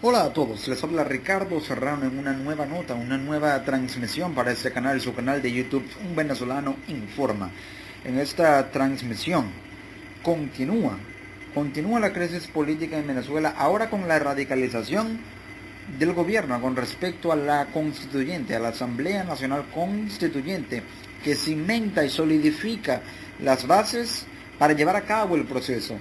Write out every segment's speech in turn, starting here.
Hola a todos, les habla Ricardo Serrano en una nueva nota, una nueva transmisión para este canal, su canal de YouTube, Un Venezolano Informa. En esta transmisión continúa la crisis política en Venezuela, ahora con la radicalización del gobierno con respecto a la constituyente, a la Asamblea Nacional Constituyente, que cimenta y solidifica las bases para llevar a cabo el proceso.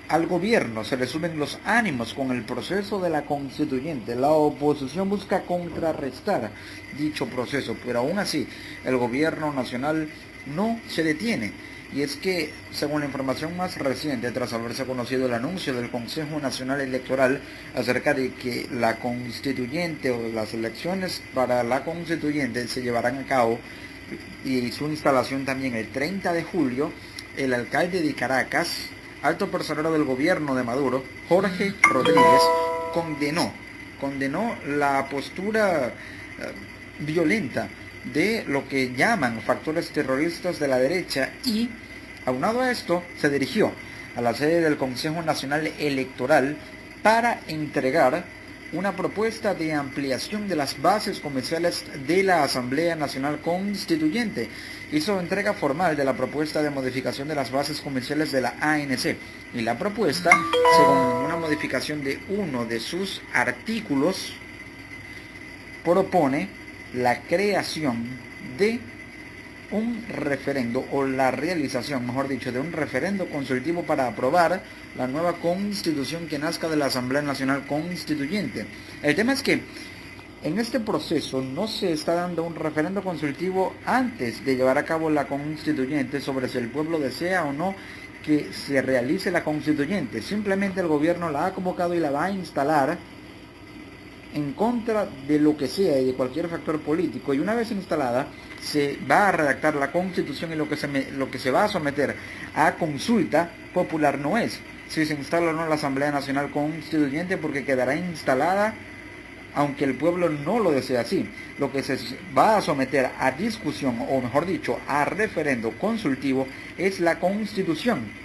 Al gobierno se le suben los ánimos con el proceso de la constituyente. La oposición busca contrarrestar dicho proceso, pero aún así el gobierno nacional no se detiene. Y es que, según la información más reciente, tras haberse conocido el anuncio del Consejo Nacional Electoral acerca de que la constituyente o las elecciones para la constituyente se llevarán a cabo y su instalación también el 30 de julio, el alcalde de Caracas, alto personero del gobierno de Maduro, Jorge Rodríguez, condenó la postura violenta de lo que llaman factores terroristas de la derecha y, aunado a esto, se dirigió a la sede del Consejo Nacional Electoral para entregar una propuesta de ampliación de las bases comerciales de la Asamblea Nacional Constituyente. Hizo entrega formal de la propuesta de modificación de las bases comerciales de la ANC. Y la propuesta, según una modificación de uno de sus artículos, propone la creación de un referendo, o la realización, mejor dicho, de un referendo consultivo para aprobar la nueva constitución que nazca de la Asamblea Nacional Constituyente. El tema es que en este proceso no se está dando un referendo consultivo antes de llevar a cabo la constituyente sobre si el pueblo desea o no que se realice la constituyente. Simplemente el gobierno la ha convocado y la va a instalar en contra de lo que sea y de cualquier factor político, y una vez instalada se va a redactar la constitución, y lo que se va a someter a consulta popular no es si se instala o no la Asamblea Nacional Constituyente, porque quedará instalada aunque el pueblo no lo desee así. Lo que se va a someter a discusión, o mejor dicho, a referendo consultivo, es la constitución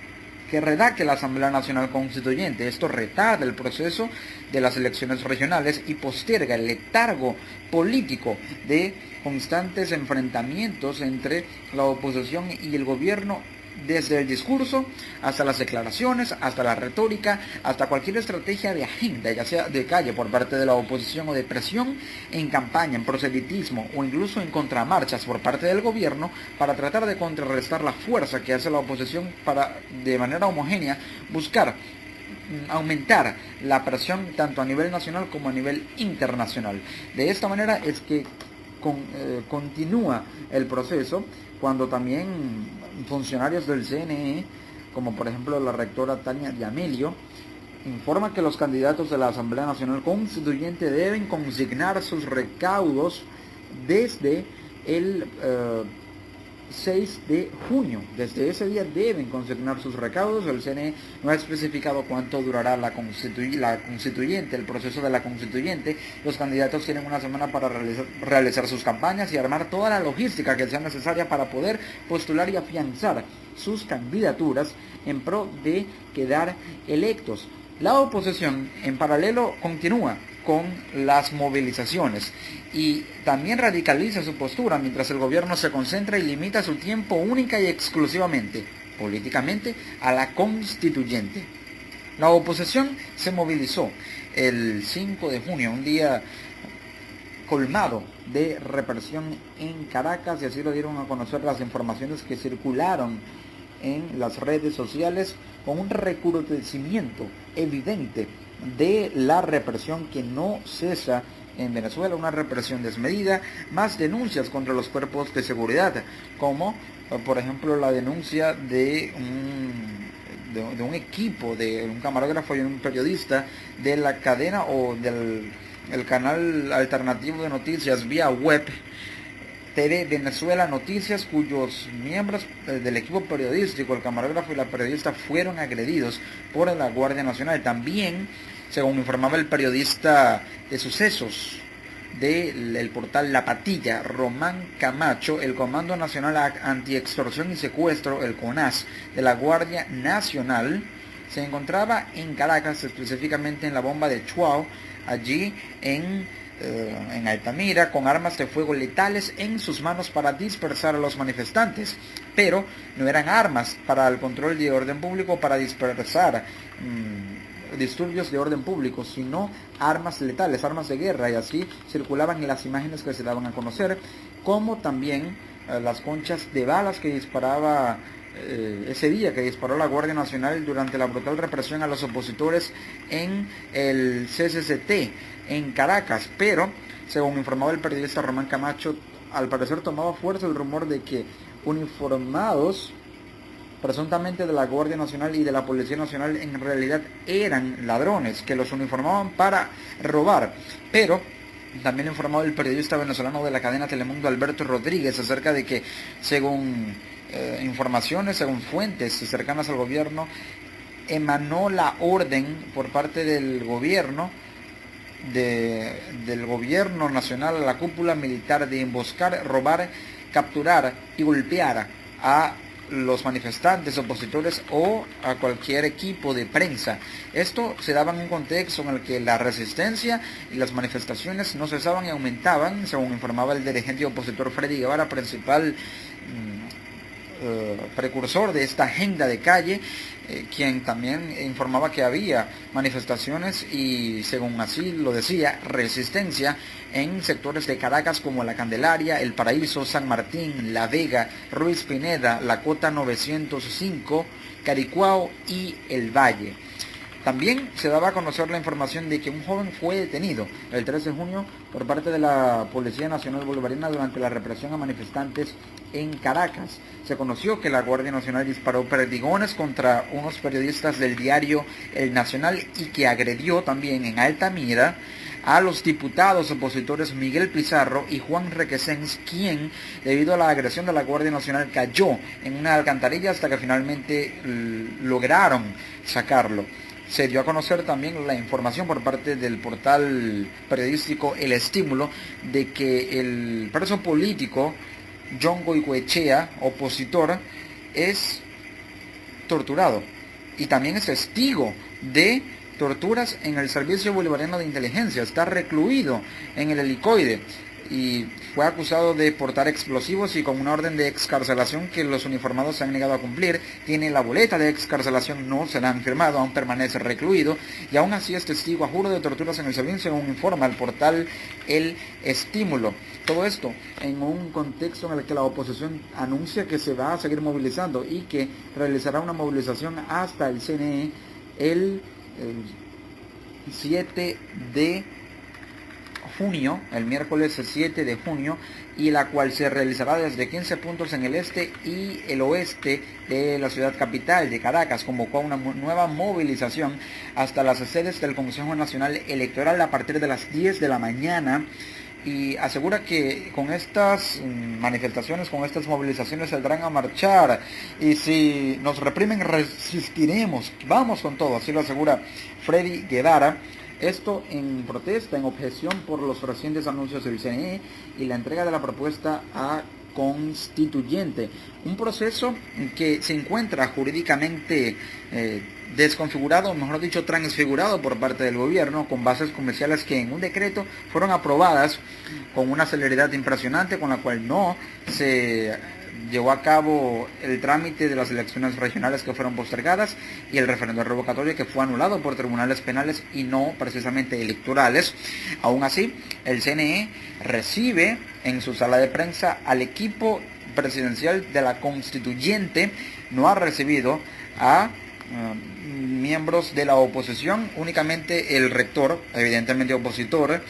que redacte la Asamblea Nacional Constituyente. Esto retarda el proceso de las elecciones regionales y posterga el letargo político de constantes enfrentamientos entre la oposición y el gobierno, desde el discurso hasta las declaraciones, hasta la retórica, hasta cualquier estrategia de agenda, ya sea de calle por parte de la oposición o de presión en campaña, en proselitismo o incluso en contramarchas por parte del gobierno, para tratar de contrarrestar la fuerza que hace la oposición para, de manera homogénea, buscar aumentar la presión tanto a nivel nacional como a nivel internacional. De esta manera es que continúa el proceso, cuando también funcionarios del CNE, como por ejemplo la rectora Tania Yamelio, informa que los candidatos de la Asamblea Nacional Constituyente deben consignar sus recaudos desde el 6 de junio. Desde ese día deben consignar sus recaudos. El CNE no ha especificado cuánto durará la constituyente, el proceso de la constituyente. Los candidatos tienen una semana para realizar sus campañas y armar toda la logística que sea necesaria para poder postular y afianzar sus candidaturas en pro de quedar electos. La oposición, en paralelo, continúa con las movilizaciones y también radicaliza su postura, mientras el gobierno se concentra y limita su tiempo única y exclusivamente, políticamente, a la constituyente. La oposición se movilizó el 5 de junio, un día colmado de represión en Caracas, y así lo dieron a conocer las informaciones que circularon en las redes sociales, con un recrudecimiento evidente de la represión que no cesa en Venezuela, una represión desmedida, más denuncias contra los cuerpos de seguridad, como por ejemplo la denuncia de un equipo, de un camarógrafo y un periodista de la cadena o del el canal alternativo de noticias vía web TV Venezuela Noticias, cuyos miembros del equipo periodístico, el camarógrafo y la periodista, fueron agredidos por la Guardia Nacional. También, según informaba el periodista de sucesos del portal La Patilla, Román Camacho, el Comando Nacional Antiextorsión y Secuestro, el CONAS, de la Guardia Nacional, se encontraba en Caracas, específicamente en la bomba de Chuao, allí en Altamira, con armas de fuego letales en sus manos para dispersar a los manifestantes, pero no eran armas para el control de orden público, para dispersar disturbios de orden público, sino armas letales, armas de guerra, y así circulaban las imágenes que se daban a conocer, como también las conchas de balas que disparaba ese día, que disparó la Guardia Nacional durante la brutal represión a los opositores en el CCCT en Caracas. Pero, según informaba el periodista Román Camacho, al parecer tomaba fuerza el rumor de que uniformados presuntamente de la Guardia Nacional y de la Policía Nacional en realidad eran ladrones que los uniformaban para robar. Pero también informaba el periodista venezolano de la cadena Telemundo, Alberto Rodríguez, acerca de que, según informaciones, según fuentes cercanas al gobierno, emanó la orden por parte del gobierno nacional a la cúpula militar de emboscar, robar, capturar y golpear a los manifestantes, opositores o a cualquier equipo de prensa. Esto se daba en un contexto en el que la resistencia y las manifestaciones no cesaban y aumentaban, según informaba el dirigente opositor Freddy Guevara, principal precursor de esta agenda de calle, quien también informaba que había manifestaciones y, según así lo decía, resistencia en sectores de Caracas como La Candelaria, El Paraíso, San Martín, La Vega, Ruiz Pineda, La Cota 905, Caricuao y El Valle. También se daba a conocer la información de que un joven fue detenido el 13 de junio por parte de la Policía Nacional Bolivariana durante la represión a manifestantes en Caracas. Se conoció que la Guardia Nacional disparó perdigones contra unos periodistas del diario El Nacional y que agredió también en Altamira a los diputados opositores Miguel Pizarro y Juan Requesens, quien, debido a la agresión de la Guardia Nacional, cayó en una alcantarilla hasta que finalmente lograron sacarlo. Se dio a conocer también la información por parte del portal periodístico El Estímulo de que el preso político John Goicoechea, opositor, es torturado y también es testigo de torturas en el Servicio Bolivariano de Inteligencia. Está recluido en el helicoide y fue acusado de portar explosivos y con una orden de excarcelación que los uniformados se han negado a cumplir. Tiene la boleta de excarcelación, no se la han firmado, aún permanece recluido y aún así es testigo a juro de torturas en el servicio, según informa el portal El Estímulo. Todo esto en un contexto en el que la oposición anuncia que se va a seguir movilizando y que realizará una movilización hasta el CNE el 7 de junio, el miércoles 7 de junio, y la cual se realizará desde 15 puntos en el este y el oeste de la ciudad capital de Caracas. Convocó a una nueva movilización hasta las sedes del Consejo Nacional Electoral a partir de las 10 de la mañana y asegura que con estas manifestaciones, con estas movilizaciones saldrán a marchar y si nos reprimen resistiremos, vamos con todo, así lo asegura Freddy Guevara. Esto en protesta, en objeción por los recientes anuncios del CNE y la entrega de la propuesta a constituyente. Un proceso que se encuentra jurídicamente desconfigurado, mejor dicho, transfigurado por parte del gobierno, con bases comerciales que en un decreto fueron aprobadas con una celeridad impresionante, con la cual no se llevó a cabo el trámite de las elecciones regionales que fueron postergadas y el referendo revocatorio que fue anulado por tribunales penales y no precisamente electorales. Aún así, el CNE recibe en su sala de prensa al equipo presidencial de la constituyente, no ha recibido a miembros de la oposición, únicamente el rector, evidentemente opositor,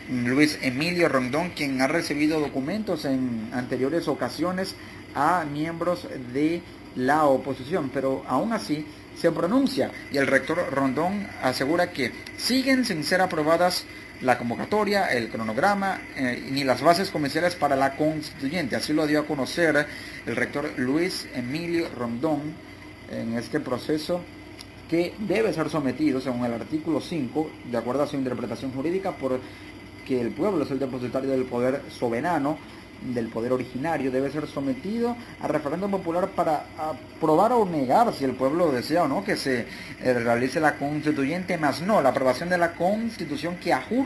Luis Emilio Rondón, quien ha recibido documentos en anteriores ocasiones a miembros de la oposición, pero aún así se pronuncia y el rector Rondón asegura que siguen sin ser aprobadas la convocatoria, el cronograma ni las bases comerciales para la constituyente. Así lo dio a conocer el rector Luis Emilio Rondón en este proceso que debe ser sometido según el artículo 5, de acuerdo a su interpretación jurídica, por que el pueblo es el depositario del poder soberano del poder originario debe ser sometido a referéndum popular para aprobar o negar, si el pueblo desea o no, que se realice la constituyente, más no la aprobación de la constitución que a juros